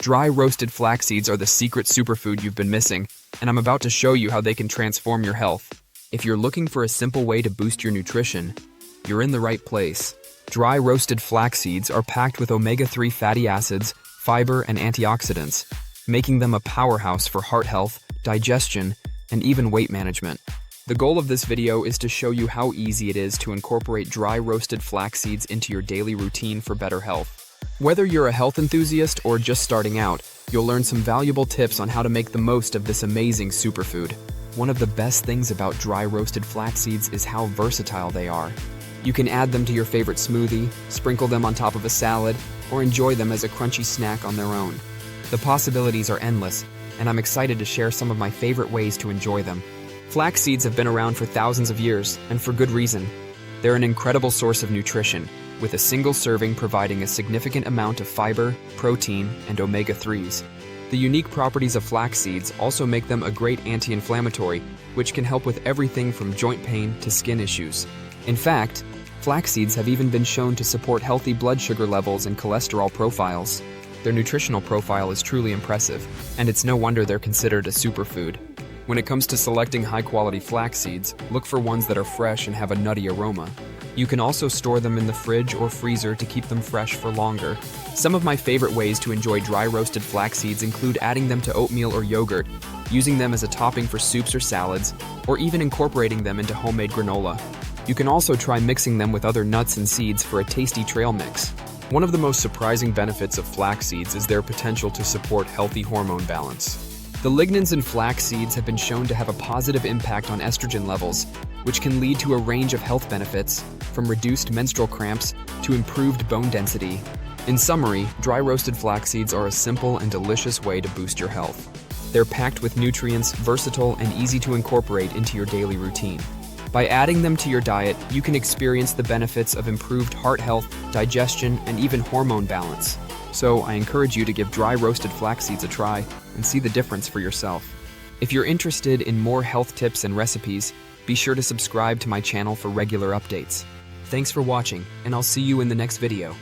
Dry roasted flax seeds are the secret superfood you've been missing, and I'm about to show you how they can transform your health. If you're looking for a simple way to boost your nutrition, you're in the right place. Dry roasted flax seeds are packed with omega-3 fatty acids, fiber, and antioxidants, making them a powerhouse for heart health, digestion, and even weight management. The goal of this video is to show you how easy it is to incorporate dry roasted flax seeds into your daily routine for better health. Whether you're a health enthusiast or just starting out, you'll learn some valuable tips on how to make the most of this amazing superfood. One of the best things about dry roasted flax seeds is how versatile they are. You can add them to your favorite smoothie, sprinkle them on top of a salad, or enjoy them as a crunchy snack on their own. The possibilities are endless, and I'm excited to share some of my favorite ways to enjoy them. Flax seeds have been around for thousands of years, and for good reason. They're an incredible source of nutrition, with a single serving providing a significant amount of fiber, protein, and omega-3s. The unique properties of flax seeds also make them a great anti-inflammatory, which can help with everything from joint pain to skin issues. In fact, flax seeds have even been shown to support healthy blood sugar levels and cholesterol profiles. Their nutritional profile is truly impressive, and it's no wonder they're considered a superfood. When it comes to selecting high-quality flax seeds, look for ones that are fresh and have a nutty aroma. You can also store them in the fridge or freezer to keep them fresh for longer. Some of my favorite ways to enjoy dry roasted flax seeds include adding them to oatmeal or yogurt, using them as a topping for soups or salads, or even incorporating them into homemade granola. You can also try mixing them with other nuts and seeds for a tasty trail mix. One of the most surprising benefits of flax seeds is their potential to support healthy hormone balance. The lignans in flax seeds have been shown to have a positive impact on estrogen levels, which can lead to a range of health benefits, from reduced menstrual cramps to improved bone density. In summary, dry roasted flax seeds are a simple and delicious way to boost your health. They're packed with nutrients, versatile, and easy to incorporate into your daily routine. By adding them to your diet, you can experience the benefits of improved heart health, digestion, and even hormone balance. So I encourage you to give dry roasted flax seeds a try and see the difference for yourself. If you're interested in more health tips and recipes, be sure to subscribe to my channel for regular updates. Thanks for watching, and I'll see you in the next video.